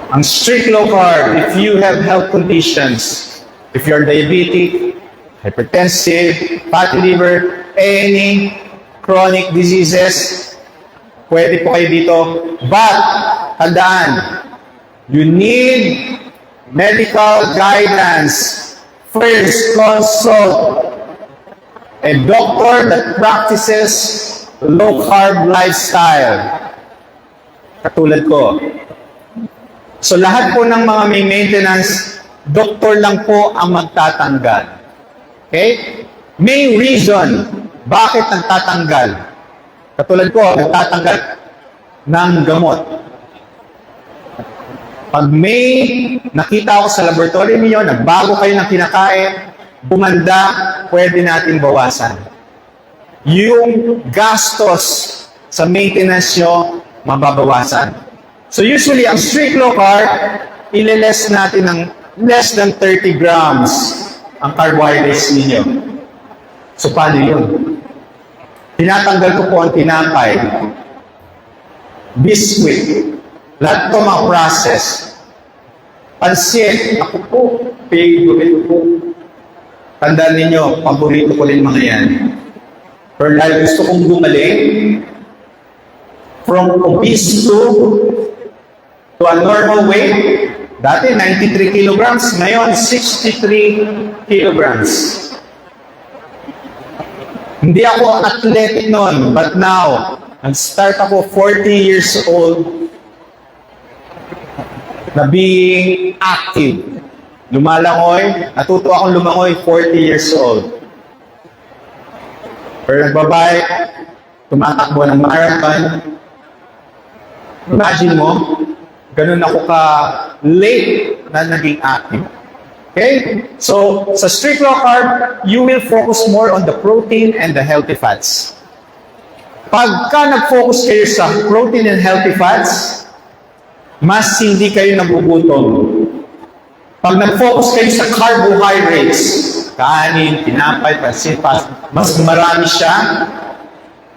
Ang strict low carb, if you have health conditions, if you're diabetic, hypertensive, fatty liver, any chronic diseases, pwede po kayo dito. But, tandaan, you need medical guidance. First, consult a doctor that practices low-carb lifestyle. Katulad ko. So, lahat po ng mga may maintenance, doktor lang po ang magtatanggal. Okay? Main reason, bakit nagtatanggal? Katulad ko, nagtatanggal ng gamot. Pag may nakita ako sa laboratory niyo, nagbago kayo ng kinakain, bumanda, pwede natin bawasan. Yung gastos sa maintenance nyo, mababawasan. So usually, ang strict low carb, ililess natin ng less than 30 grams ang carbohydrates ninyo. So paano yun? Tinatanggal ko po ang tinapay, biscuit, lahat ito mga process. Pansit, ako po, favorite po. Tandaan ninyo, paborito ko rin mga yan. Pero dahil gusto kong gumaling, from obese to a normal weight, dati 93 kilograms, ngayon 63 kilograms. Hindi ako athletic noon, but now, nag-start ako 40 years old na being active. Lumalangoy, natuto akong lumangoy 40 years old. Pero nagbabike, tumatakbo ng marathon. Imagine mo, ganun ako ka-late na naging active. Okay? So, sa strict low carb, you will focus more on the protein and the healthy fats. Pagka nag-focus kayo sa protein and healthy fats, mas hindi kayo nagugutom. Pag nag-focus kayo sa carbohydrates, kanin, tinapay, pansit, mas marami siya.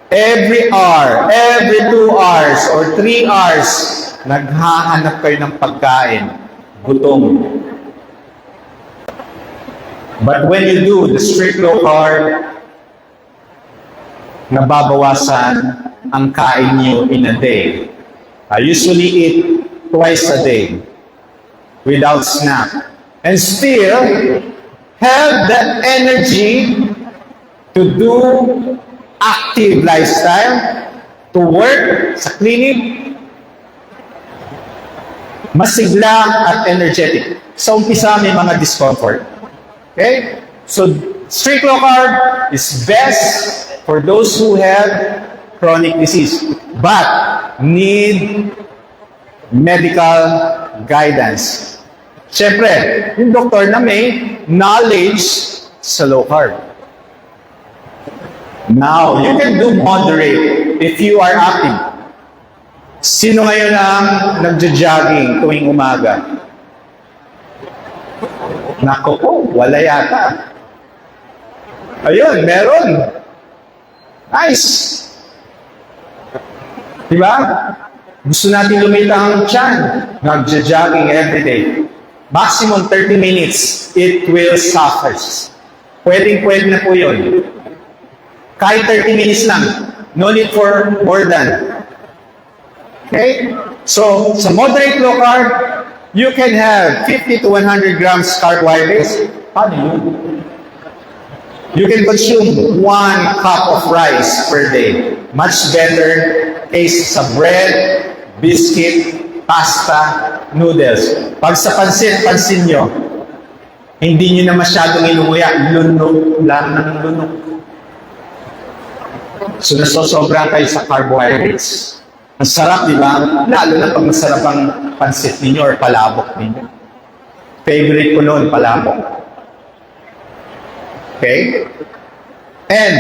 Every hour, every 2 hours or 3 hours, naghahanap kayo ng pagkain. Gutom. But when you do the strict low carb, nababawasan ang kain niyo in a day. I usually eat twice a day without snack. And still have the energy to do active lifestyle, to work sa clinic, masigla at energetic. Sa umpisa may mga discomfort. Okay? So, strict low carb is best for those who have chronic disease, but need medical guidance. Siyempre, yung doktor na may knowledge sa low carb. Now, you can do moderate if you are active. Sino ngayon ang nagja-jogging tuwing umaga? Nako po, wala yata. Ayun, meron. Nice. Diba? Gusto natin lumita ang tiyan. Nagja-jogging everyday. Maximum 30 minutes, it will suffer. Pwedeng-pwede na po yun. Kahit 30 minutes lang. No need for more than. Okay? So, sa moderate low carb, you can have 50 to 100 grams carbohydrates. Paano yun? You can consume 1 cup of rice per day. Much better taste sa bread, biscuit, pasta, noodles. Pag sa pansit, pansin nyo, hindi nyo na masyadong inunguya. Lunok lang ng lunok. So, nasosobra kayo sa carbohydrates. Ang sarap, di ba? Lalo na pag masarap ang pansit ninyo or palabok ninyo. Favorite ko noon, palabok. Okay? And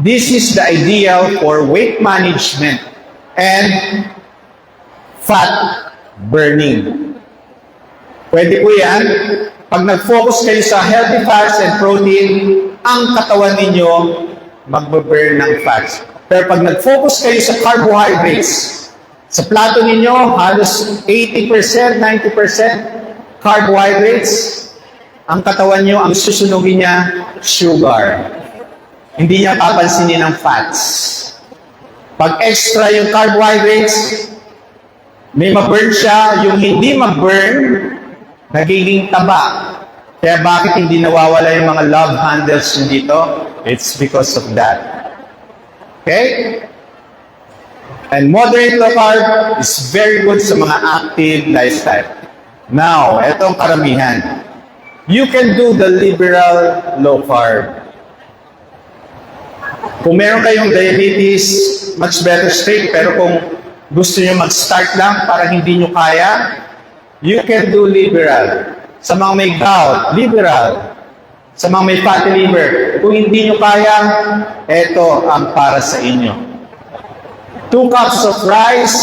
this is the ideal for weight management and fat burning. Pwede po yan. Pag nag-focus kayo sa healthy fats and protein, ang katawan ninyo magbe-burn ng fats. Pero pag nag-focus kayo sa carbohydrates, Sa plato ninyo, halos 80%, 90% carbohydrates. Ang katawan nyo, ang susunugin niya, sugar. Hindi niya papansinin ng fats. Pag extra yung carbohydrates, may ma-burn siya. Yung hindi ma-burn, nagiging taba. Kaya bakit hindi nawawala yung mga love handles nyo dito? It's because of that. Okay? And moderate low carb is very good sa mga active lifestyle. Now, etong karamihan. You can do the liberal low carb. Kung meron kayong diabetes, much better straight. Pero kung gusto nyo mag-start lang para hindi nyo kaya, you can do liberal. Sa mga may gout, liberal. Sa mga may fatty liver, kung hindi nyo kaya, eto ang para sa inyo. 2 cups of rice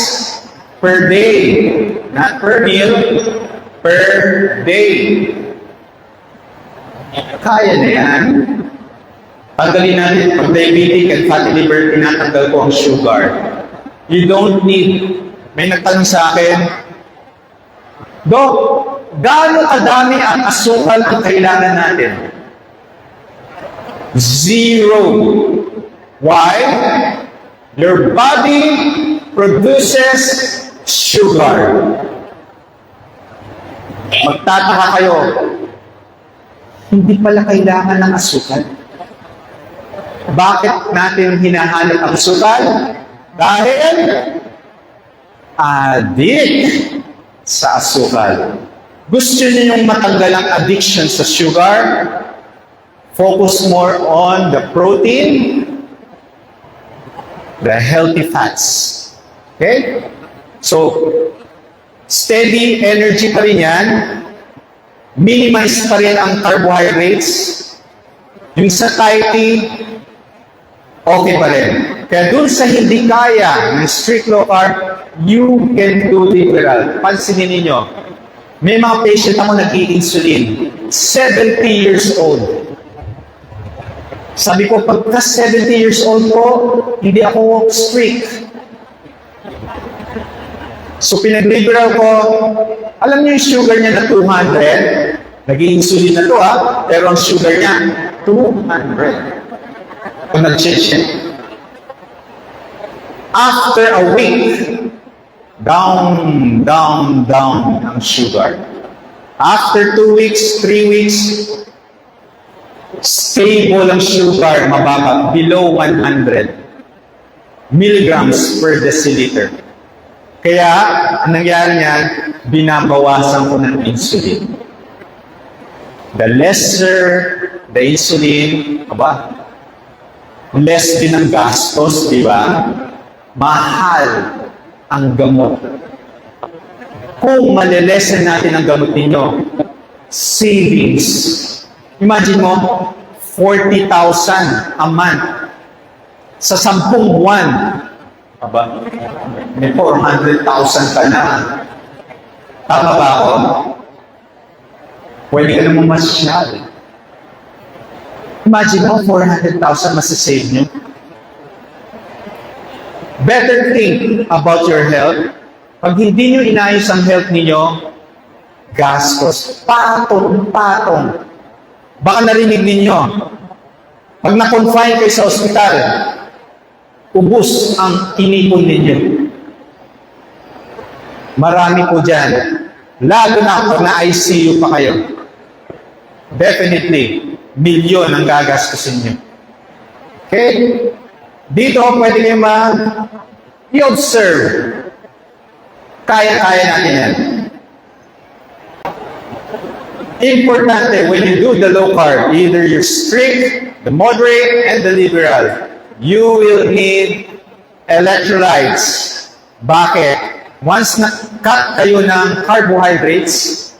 per day. Not per meal, per day. Kaya na yan. Tanggalin natin pag diabetic and fatty liver, tinatanggal ko ang sugar. You don't need, may nagtanong sa akin, Dok, gaano kadami ang asukal ang kailangan natin? 0. Why? Your body produces sugar. Magtataka kayo, hindi pala kailangan ng asukal. Bakit natin hinahanap ang asukal? Dahil addict sa asukal. Gusto niyo yung matanggal ang addiction sa sugar? Focus more on the protein, the healthy fats. Okay? So, steady energy pa rin yan. Minimize pa rin ang carbohydrates. Yung satiety, okay pa rin. Kaya dun sa hindi kaya ng strict low carb, you can do liberal. Pansinin ninyo, may mga patient ako nag-i-insulin, 70 years old. Sabi ko, pagka 70 years old ko, hindi ako strict. So pinag-liberal ko, alam niyo yung sugar niya na 200, nag-i-insulin na to pero ang sugar niya, 200. Kung nag-change siya. After a week, down ang sugar. After 2 weeks, 3 weeks, stable ang sugar, mababa, below 100 milligrams per deciliter. Kaya, ang nangyari niyan, binabawasan ko ng insulin. The lesser the insulin, less din ang gastos, di ba? Mahal ang gamot. Kung malilesen natin ang gamot ninyo, savings. Imagine mo, 40,000 a month sa 10 buwan. May 400,000 ka na. Tama ba ako? Pwede ka namang masyal. Imagine mo, 400,000 masasave nyo. Better think about your health. Pag hindi nyo inayos ang health ninyo, gastos, patong. Baka narinig ninyo, pag na-confine kayo sa ospital, ubus ang inipon ninyo. Marami po dyan. Lalo na pag na-ICU pa kayo. Definitely, milyon ang gagastusin nyo. Okay? Dito, pwede kayo i-observe. Kaya-kaya natin yan. Importante, when you do the low carb, either you're strict, the moderate, and the liberal, you will need electrolytes. Bakit? Once na-cut kayo ng carbohydrates,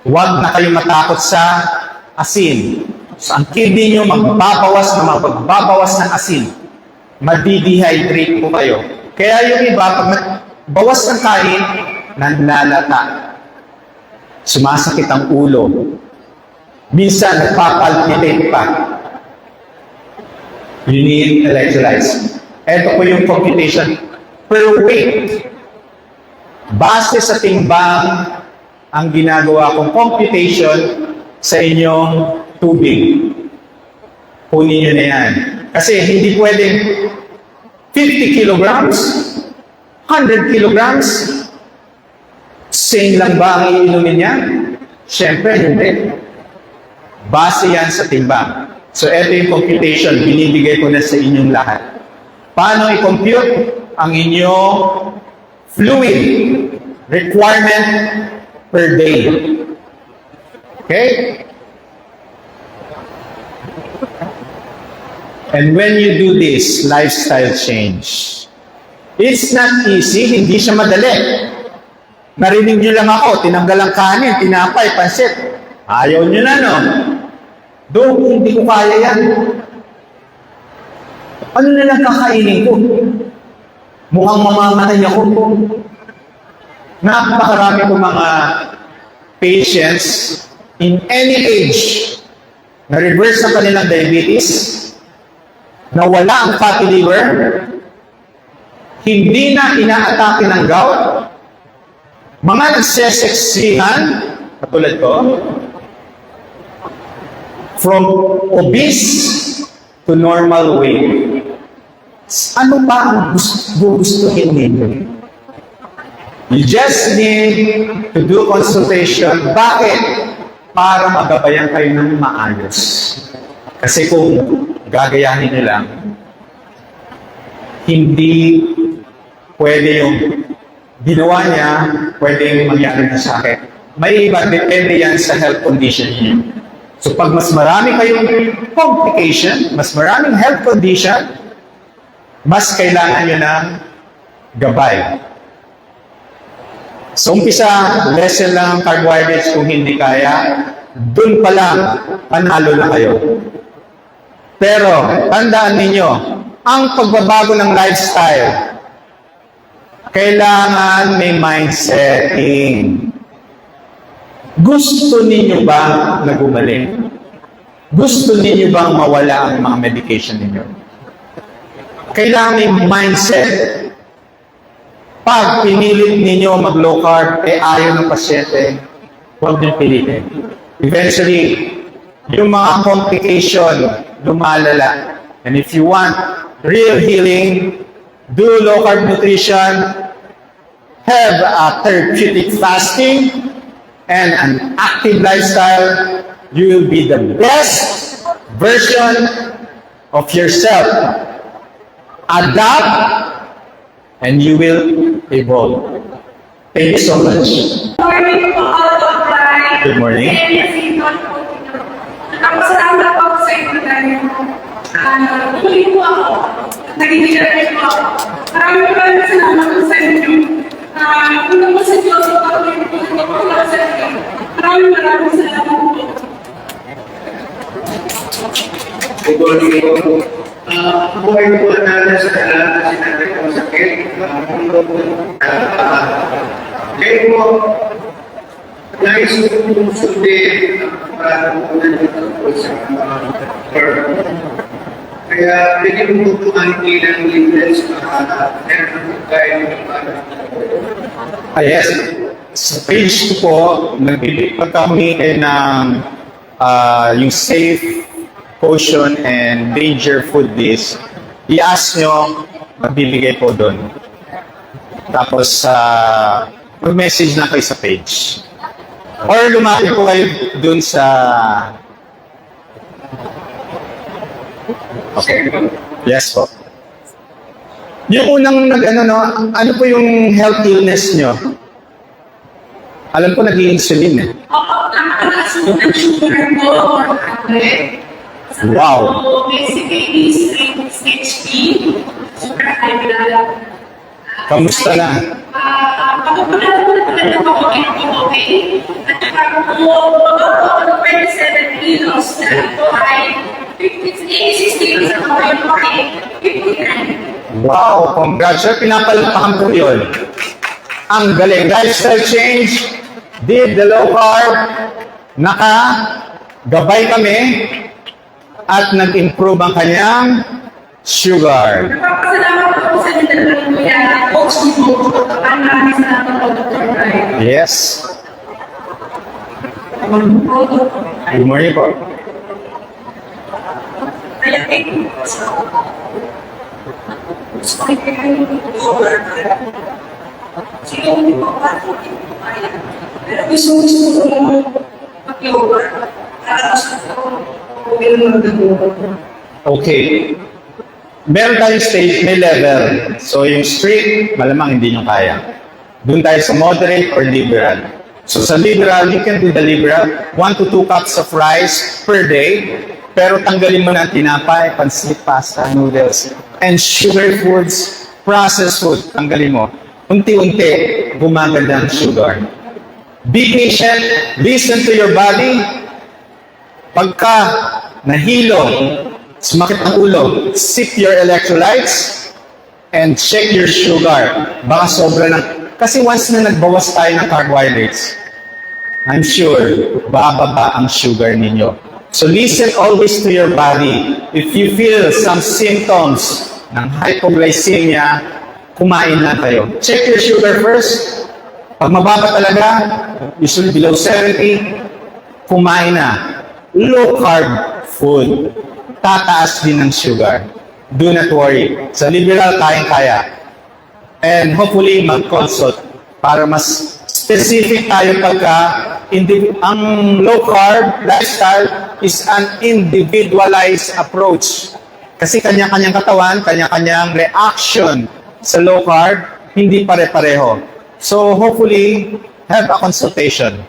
huwag na kayo matakot sa asin. So, ang kidney nyo magbabawas ng asin. Madidehydrate po kayo. Kaya yung iba, pag bawas ng kain, nanlalata. Sumasakit ang ulo. Minsan, nagpapalpitate pa. You need electrolytes. Ito po yung computation per weight. Base sa timbang ang ginagawa kong computation sa inyong tubig. Kunin nyo na yan. Kasi hindi pwedeng 50 kilograms, 100 kilograms, same lang ba ang iinumin niya? Siyempre, hindi. Base yan sa timbang. So, ito yung computation. Binibigay ko na sa inyong lahat. Paano i-compute ang inyong fluid requirement per day? Okay? And when you do this lifestyle change, it's not easy, hindi siya madali. Narinig niyo lang ako, tinanggal ang kanin, tinapay, pansit. Ayaw niyo na, no? Doon, hindi ko kaya yan. Ano na lang kakainin ko? Mukhang mamamatay ako. Napakarami ko mga patients in any age na reverse ang kanilang diabetes, nawala ang fatty liver, hindi na inaatake ng gout, mga nagseseksihan, katulad ko, from obese to normal weight. Ano ba ang gustuhin ninyo? You just need to do consultation. Bakit? Para magabayan kayo ng maayos. Kasi kung gagayahin nyo lang, hindi pwede yung ginawa niya, pwede yung mangyari na sa akin. May iba, depende yan sa health condition niyo. So pag mas marami kayong complication, mas maraming health condition, mas kailangan nyo ng gabay. So umpisa, lessen lang ang carbohydrates kung hindi kaya, dun pa lang, panalo na kayo. Pero, tandaan ninyo, ang pagbabago ng lifestyle, kailangan may mindsetting. Gusto ninyo ba na gumaling? Gusto ninyo bang mawala ang mga medication ninyo? Kailangan may mindset. Pag pinilit ninyo mag-low carb, ayaw ng pasyente, huwag nyo pilitin. Eventually, yung mga complication, lumalala. And if you want real healing, do low carb nutrition, have a therapeutic fasting, and an active lifestyle, you will be the best version of yourself. Adapt, and you will evolve. Thank you so much. Good morning. Ang salamat po sa inyo dahil tuloy po ako. Nag-i-share po ako. Maraming salamat po sa inyo. Kung po sa Diyos, patuloy po sa inyo. Maraming salamat po. Good morning po. Buhay po natin sa lahat na sinabi ko sa sakit. Kaya po, nais ko po sundin para po sa kaya bigyan mo po ang ilang litres Yes. Sa page 2 po, nagbibigay kami ng yung safe, caution, and danger food list. I-ask nyo, magbibigay po doon. Tapos, mag-message na kayo sa page. Or lumapit po kayo doon sa... Okay. Yes po. Yung unang ano po yung health illness nyo? Alam ko nag-i-insulin eh. Wow. Basically, HP. Kamusta na? Wow, congratulations. Pinapalapakan ko yun. Ang galing. Lifestyle change, did the low carb, gabay kami, at nag-improve ang kanyang sugar. Nagpapasalamat po sa inyo dalawa, Kuya. Coach Analyze na ito. Yes. Good morning po. Pero gusto ko mag-lower. Okay. Meron tayong stage, may level. So yung strict, malamang hindi nyo kaya. Doon tayo sa moderate or liberal. So sa liberal, you can do the liberal. 1 to 2 cups of rice per day. Pero tanggalin mo na ang tinapay, pansit, pasta, noodles, and sugar foods, processed food. Tanggalin mo. Unti-unti, gumaganda ang sugar. Be patient, listen to your body. Pagka nahilo, sumakit ang ulo, sip your electrolytes, and check your sugar. Baka sobra na. Kasi once na nagbawas tayo ng carbohydrates, I'm sure, bababa ang sugar ninyo. So listen always to your body. If you feel some symptoms ng hypoglycemia, kumain na kayo. Check your sugar first. Pag mababa talaga, usually below 70, kumain na. Low carb food. Tataas din ng sugar. Do not worry. Sa liberal, kayang-kaya. And hopefully, mag-consult para mas specific tayo pagka ang low carb lifestyle is an individualized approach. Kasi kanya-kanyang katawan, kanya-kanyang reaction sa low carb, hindi pare-pareho. So hopefully, have a consultation.